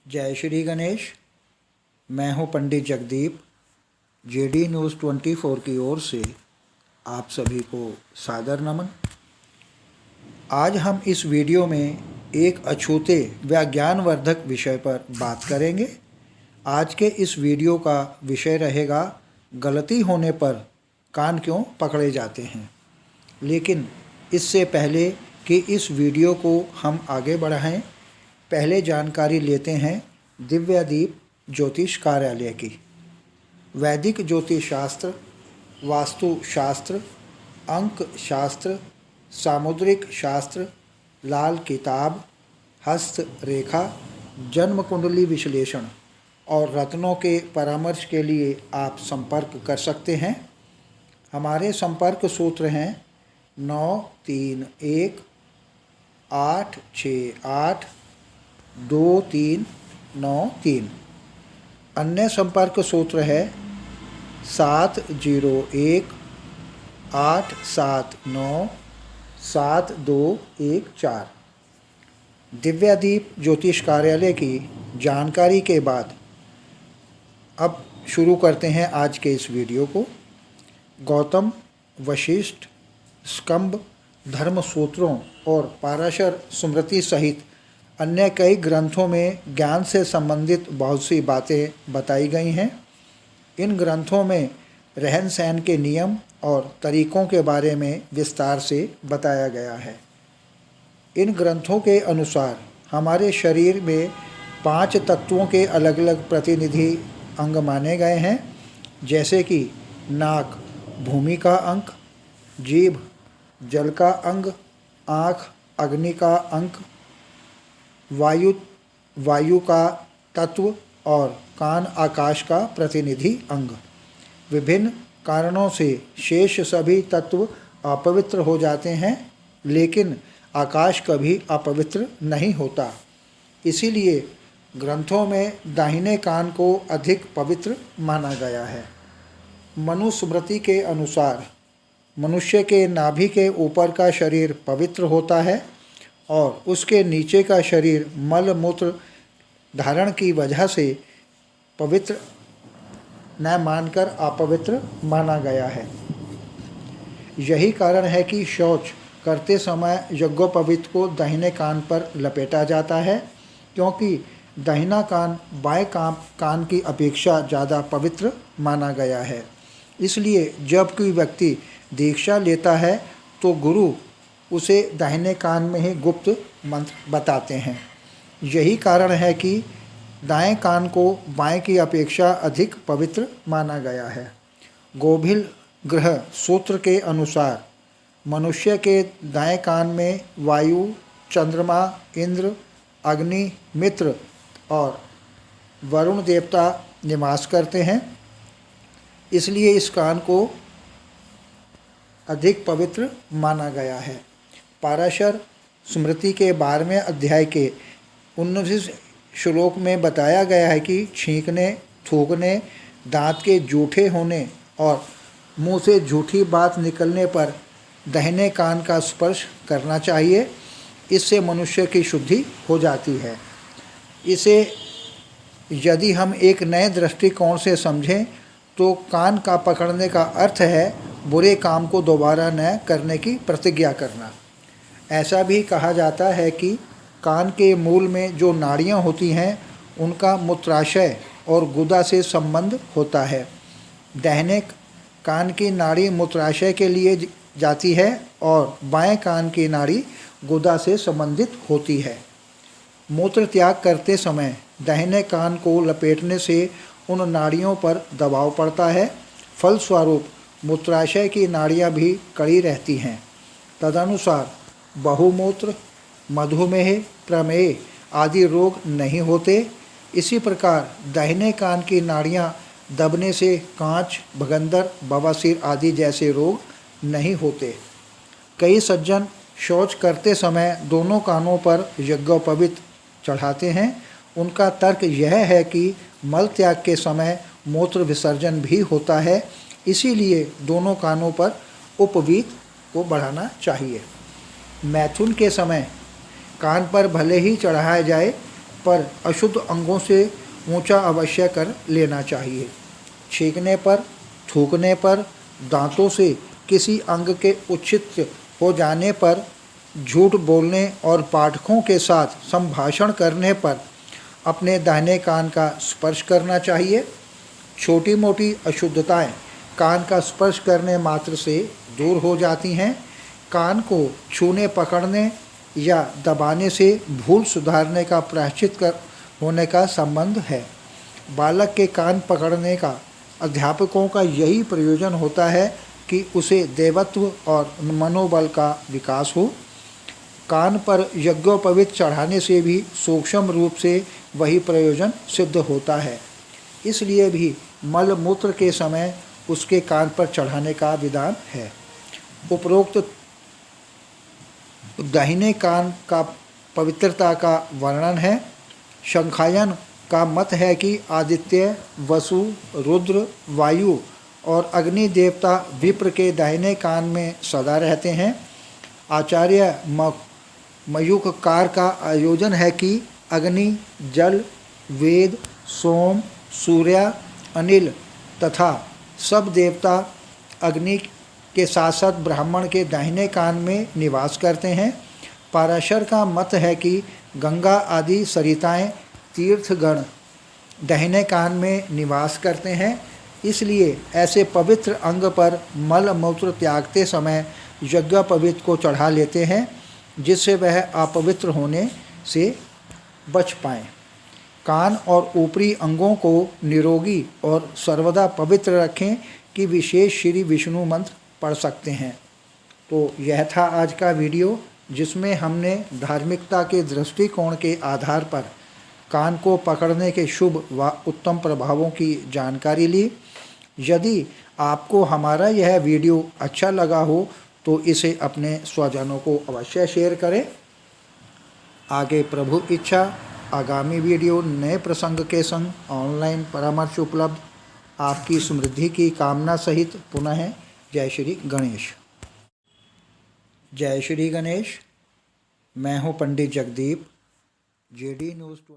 जय श्री गणेश। मैं हूं पंडित जगदीप। जेडी न्यूज़ 24 की ओर से आप सभी को सादर नमन। आज हम इस वीडियो में एक अछूते व ज्ञानवर्धक विषय पर बात करेंगे। आज के इस वीडियो का विषय रहेगा गलती होने पर कान क्यों पकड़े जाते हैं। लेकिन इससे पहले कि इस वीडियो को हम आगे बढ़ाएं, पहले जानकारी लेते हैं दिव्यदीप ज्योतिष कार्यालय की। वैदिक ज्योतिष शास्त्र, वास्तु शास्त्र, अंक शास्त्र, सामुद्रिक शास्त्र, लाल किताब, हस्त रेखा, जन्म कुंडली विश्लेषण और रत्नों के परामर्श के लिए आप संपर्क कर सकते हैं। हमारे संपर्क सूत्र हैं 931 868 2393। अन्य संपर्क सूत्र है 701 879 7214। दिव्यदीप ज्योतिष कार्यालय की जानकारी के बाद अब शुरू करते हैं आज के इस वीडियो को। गौतम, वशिष्ठ, स्कंब धर्म सूत्रों और पाराशर स्मृति सहित अन्य कई ग्रंथों में ज्ञान से संबंधित बहुत सी बातें बताई गई हैं। इन ग्रंथों में रहन सहन के नियम और तरीक़ों के बारे में विस्तार से बताया गया है। इन ग्रंथों के अनुसार हमारे शरीर में 5 तत्वों के अलग अलग प्रतिनिधि अंग माने गए हैं, जैसे कि नाक भूमि का अंक, जीभ जल का अंग, आँख अग्नि का अंक, वायु का तत्व और कान आकाश का प्रतिनिधि अंग। विभिन्न कारणों से शेष सभी तत्व अपवित्र हो जाते हैं, लेकिन आकाश कभी अपवित्र नहीं होता। इसीलिए ग्रंथों में दाहिने कान को अधिक पवित्र माना गया है। मनुस्मृति के अनुसार मनुष्य के नाभि के ऊपर का शरीर पवित्र होता है और उसके नीचे का शरीर मल मूत्र धारण की वजह से पवित्र न मानकर अपवित्र माना गया है। यही कारण है कि शौच करते समय यज्ञोपवीत को दाहिने कान पर लपेटा जाता है, क्योंकि दाहिना कान बाएं कान की अपेक्षा ज़्यादा पवित्र माना गया है। इसलिए जब कोई व्यक्ति दीक्षा लेता है तो गुरु उसे दाहिने कान में ही गुप्त मंत्र बताते हैं। यही कारण है कि दाएं कान को बाएं की अपेक्षा अधिक पवित्र माना गया है। गोभिल ग्रह सूत्र के अनुसार मनुष्य के दाएं कान में वायु, चंद्रमा, इंद्र, अग्नि, मित्र और वरुण देवता निवास करते हैं। इसलिए इस कान को अधिक पवित्र माना गया है। पाराशर स्मृति के 12वें अध्याय के 19 श्लोक में बताया गया है कि छींकने, थूकने, दांत के जूठे होने और मुंह से झूठी बात निकलने पर दाहिने कान का स्पर्श करना चाहिए। इससे मनुष्य की शुद्धि हो जाती है। इसे यदि हम एक नए दृष्टिकोण से समझें तो कान का पकड़ने का अर्थ है बुरे काम को दोबारा न करने की प्रतिज्ञा करना। ऐसा भी कहा जाता है कि कान के मूल में जो नाड़ियाँ होती हैं उनका मूत्राशय और गुदा से संबंध होता है। दाहिने कान की नाड़ी मूत्राशय के लिए जाती है और बाएं कान की नाड़ी गुदा से संबंधित होती है। मूत्र त्याग करते समय दाहिने कान को लपेटने से उन नाड़ियों पर दबाव पड़ता है। फलस्वरूप मूत्राशय की नाड़ियाँ भी कड़ी रहती हैं। तदनुसार बहुमूत्र, मधुमेह, प्रमेह आदि रोग नहीं होते। इसी प्रकार दाहिने कान की नाड़ियाँ दबने से कांच, भगंदर, बवासीर आदि जैसे रोग नहीं होते। कई सज्जन शौच करते समय दोनों कानों पर यज्ञोपवीत चढ़ाते हैं। उनका तर्क यह है कि मल त्याग के समय मूत्र विसर्जन भी होता है, इसीलिए दोनों कानों पर उपवीत को बढ़ाना चाहिए। मैथुन के समय कान पर भले ही चढ़ाया जाए, पर अशुद्ध अंगों से ऊंचा अवश्य कर लेना चाहिए। छींकने पर, थूकने पर, दांतों से किसी अंग के उच्छिन्न हो जाने पर, झूठ बोलने और पाठकों के साथ संभाषण करने पर अपने दाहिने कान का स्पर्श करना चाहिए। छोटी मोटी अशुद्धताएं कान का स्पर्श करने मात्र से दूर हो जाती हैं। कान को छूने, पकड़ने या दबाने से भूल सुधारने का प्रायश्चित होने का संबंध है। बालक के कान पकड़ने का अध्यापकों का यही प्रयोजन होता है कि उसे देवत्व और मनोबल का विकास हो। कान पर यज्ञोपवीत चढ़ाने से भी सूक्ष्म रूप से वही प्रयोजन सिद्ध होता है। इसलिए भी मल मूत्र के समय उसके कान पर चढ़ाने का विधान है। उपरोक्त दाहिने कान का पवित्रता का वर्णन है। शंखायन का मत है कि आदित्य, वसु, रुद्र, वायु और अग्नि देवता विप्र के दाहिने कान में सदा रहते हैं। आचार्य मयूखकार का आयोजन है कि अग्नि, जल, वेद, सोम, सूर्य, अनिल तथा सब देवता अग्नि के साथ साथ ब्राह्मण के दाहिने कान में निवास करते हैं। पाराशर का मत है कि गंगा आदि सरिताएं, तीर्थगण दाहिने कान में निवास करते हैं। इसलिए ऐसे पवित्र अंग पर मल मूत्र त्यागते समय यज्ञोपवीत को चढ़ा लेते हैं, जिससे वह अपवित्र होने से बच पाएँ। कान और ऊपरी अंगों को निरोगी और सर्वदा पवित्र रखें कि विशेष श्री विष्णु मंत्र पढ़ सकते हैं। तो यह था आज का वीडियो, जिसमें हमने धार्मिकता के दृष्टिकोण के आधार पर कान को पकड़ने के शुभ व उत्तम प्रभावों की जानकारी ली। यदि आपको हमारा यह वीडियो अच्छा लगा हो तो इसे अपने स्वजनों को अवश्य शेयर करें। आगे प्रभु इच्छा आगामी वीडियो नए प्रसंग के संग ऑनलाइन परामर्श उपलब्ध। आपकी समृद्धि की कामना सहित पुनः जय श्री गणेश। जय श्री गणेश। मैं हूँ पंडित जगदीप, JD न्यूज़।